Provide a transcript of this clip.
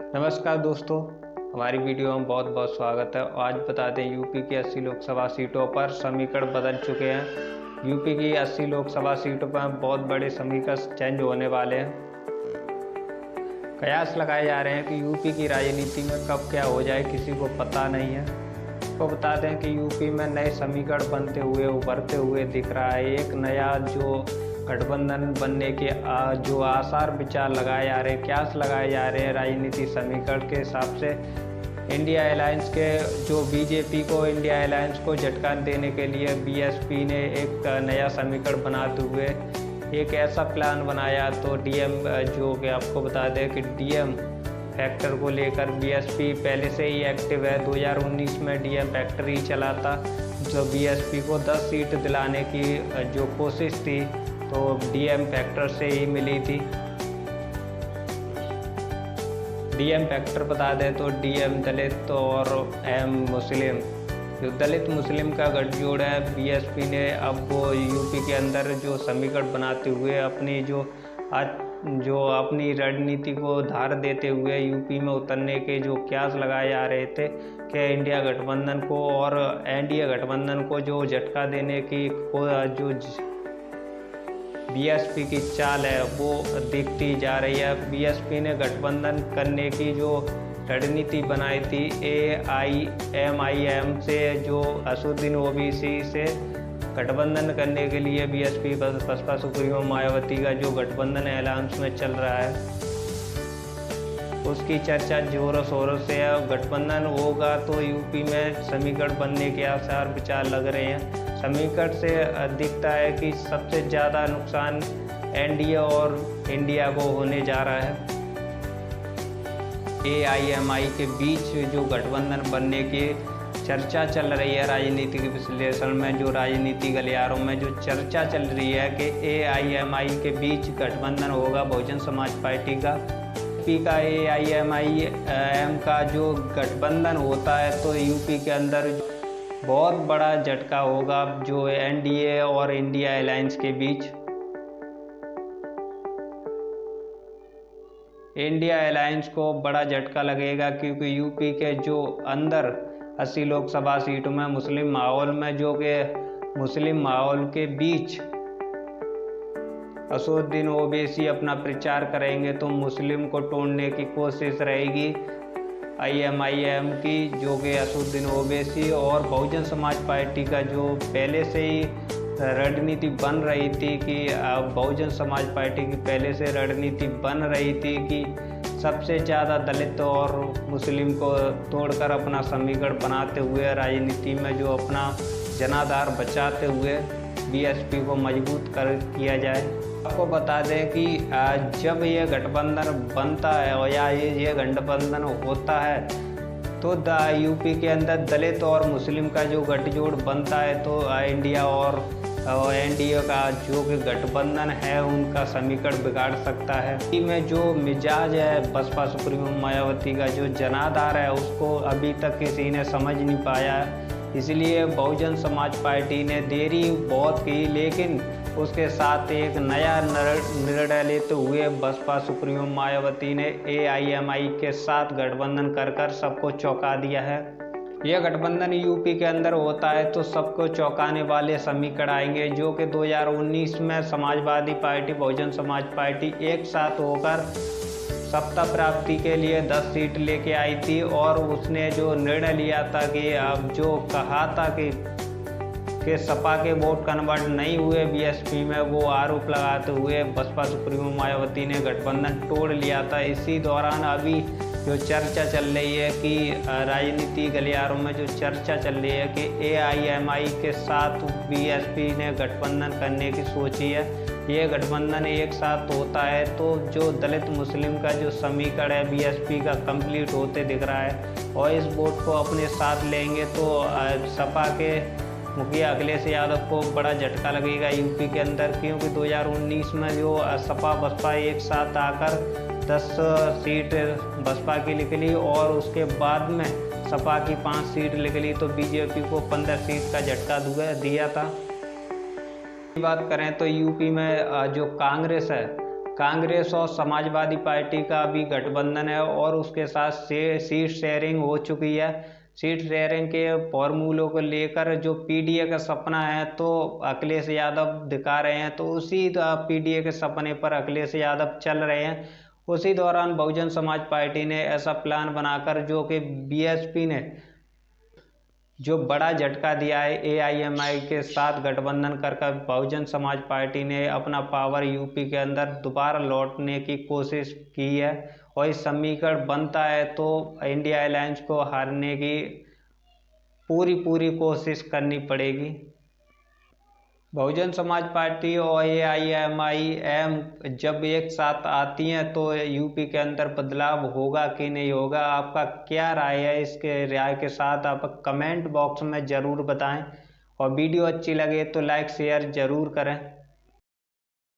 नमस्कार दोस्तों, हमारी वीडियो में बहुत बहुत स्वागत है। आज बता दें यूपी की 80 लोकसभा सीटों पर समीकरण बदल चुके हैं। यूपी की 80 लोकसभा सीटों पर बहुत बड़े समीकरण चेंज होने वाले हैं। कयास लगाए जा रहे हैं कि यूपी की राजनीति में कब क्या हो जाए किसी को पता नहीं है। तो बता दें कि यूपी में नए समीकरण बनते हुए उभरते हुए दिख रहा है। एक नया जो गठबंधन बनने के जो आसार विचार लगाए जा रहे हैं, क्यास लगाए जा रहे हैं राजनीति समीकरण के हिसाब से। इंडिया अलायंस के जो बीजेपी को इंडिया अलायंस को झटका देने के लिए बीएसपी ने एक नया समीकरण बनाते हुए एक ऐसा प्लान बनाया। तो डीएम जो कि आपको बता दें कि डीएम फैक्टर को लेकर बीएसपी पहले से ही एक्टिव है। 2019 में डीएम फैक्टर ही चला था, जो बीएसपी को 10 सीट दिलाने की जो कोशिश थी तो डीएम फैक्टर से ही मिली थी। डीएम फैक्टर बता दें तो डीएम दलित और एम मुस्लिम, जो दलित मुस्लिम का गठजोड़ है। बीएसपी ने अब वो यूपी के अंदर जो समीकरण बनाते हुए अपनी जो अपनी रणनीति को धार देते हुए यूपी में उतरने के जो क्यास लगाए जा रहे थे कि इंडिया गठबंधन को और एनडीए गठबंधन को जो झटका देने की जो बीएसपी की चाल है वो दिखती जा रही है। बीएसपी ने गठबंधन करने की जो रणनीति बनाई थी AIMIM से, जो असदुद्दीन ओवैसी से गठबंधन करने के लिए बीएसपी बसपा सुप्रीमो मायावती का जो गठबंधन अलायंस में चल रहा है उसकी चर्चा जोरों शोरों से है। गठबंधन होगा तो यूपी में समीकरण बनने के आसार विचार लग रहे हैं। समीकरण से दिखता है कि सबसे ज़्यादा नुकसान एनडीए और इंडिया को होने जा रहा है। AIMI के बीच जो गठबंधन बनने की चर्चा चल रही है राजनीतिक विश्लेषण में, जो राजनीति गलियारों में जो चर्चा चल रही है कि AIMI के बीच गठबंधन होगा बहुजन समाज पार्टी का AIMIM का जो गठबंधन होता है तो यूपी के अंदर बहुत बड़ा झटका होगा जो एनडीए और इंडिया अलायंस के बीच। इंडिया अलायंस को बड़ा झटका लगेगा क्योंकि यूपी के जो अंदर 80 लोकसभा सीटों में मुस्लिम माहौल में जो कि मुस्लिम माहौल के बीच असदुद्दीन ओवैसी अपना प्रचार करेंगे तो मुस्लिम को तोड़ने की कोशिश रहेगी IMIM की, जो कि असदुद्दीन ओवैसी और बहुजन समाज पार्टी का जो पहले से ही रणनीति बन रही थी कि बहुजन समाज पार्टी की पहले से रणनीति बन रही थी कि सबसे ज़्यादा दलित और मुस्लिम को तोड़कर अपना समीकरण बनाते हुए राजनीति में जो अपना जनाधार बचाते हुए बीएसपी को मजबूत किया जाए। आपको बता दें कि जब ये गठबंधन बनता है या ये गठबंधन होता है तो यूपी के अंदर दलित और मुस्लिम का जो गठजोड़ बनता है तो इंडिया और एनडीए का जो कि गठबंधन है उनका समीकरण बिगाड़ सकता है। में जो मिजाज है बसपा सुप्रीमो मायावती का जो जनाधार है उसको अभी तक किसी ने समझ नहीं पाया है, इसलिए बहुजन समाज पार्टी ने देरी बहुत की, लेकिन उसके साथ एक नया निर्णय लेते हुए बसपा सुप्रीमो मायावती ने AIMI के साथ गठबंधन कर सबको चौंका दिया है। यह गठबंधन यूपी के अंदर होता है तो सबको चौंकाने वाले समीकरण आएंगे, जो कि 2019 में समाजवादी पार्टी बहुजन समाज पार्टी एक साथ होकर सत्ता प्राप्ति के लिए 10 सीट लेके आई थी और उसने जो निर्णय लिया था कि अब जो कहा था कि सपा के वोट कन्वर्ट नहीं हुए बीएसपी में, वो आरोप लगाते हुए बसपा सुप्रीमो मायावती ने गठबंधन तोड़ लिया था। इसी दौरान अभी जो चर्चा चल रही है कि राजनीति गलियारों में जो चर्चा चल रही है कि AIMI के साथ बीएसपी ने गठबंधन करने की सोची है। ये गठबंधन एक साथ होता है तो जो दलित मुस्लिम का जो समीकरण है बीएसपी का कंप्लीट होते दिख रहा है और इस वोट को अपने साथ लेंगे तो सपा के मुखिया अखिलेश यादव को बड़ा झटका लगेगा यूपी के अंदर, क्योंकि 2019 में जो सपा बसपा एक साथ आकर 10 सीट बसपा की निकली और उसके बाद में सपा की 5 सीट निकली तो बीजेपी को 15 सीट का झटका दिया था। बात करें तो यूपी में जो कांग्रेस है, कांग्रेस और समाजवादी पार्टी का भी गठबंधन है और उसके साथ सीट शेयरिंग हो चुकी है। सीट शेयरिंग के फॉर्मूलों को लेकर जो पीडीए का सपना है तो अखिलेश यादव दिखा रहे हैं, तो उसी पीडीए के सपने पर अखिलेश यादव चल रहे हैं। उसी दौरान बहुजन समाज पार्टी ने ऐसा प्लान बनाकर, जो कि बीएसपी ने जो बड़ा झटका दिया है एआईएमआई के साथ गठबंधन कर बहुजन समाज पार्टी ने अपना पावर यूपी के अंदर दोबारा लौटने की कोशिश की है। और इस समीकरण बनता है तो इंडिया अलायंस को हारने की पूरी कोशिश करनी पड़ेगी। बहुजन समाज पार्टी और एआईएमआईएम जब एक साथ आती हैं तो यूपी के अंदर बदलाव होगा कि नहीं होगा, आपका क्या राय है? इसके राय के साथ आप कमेंट बॉक्स में ज़रूर बताएं और वीडियो अच्छी लगे तो लाइक शेयर ज़रूर करें।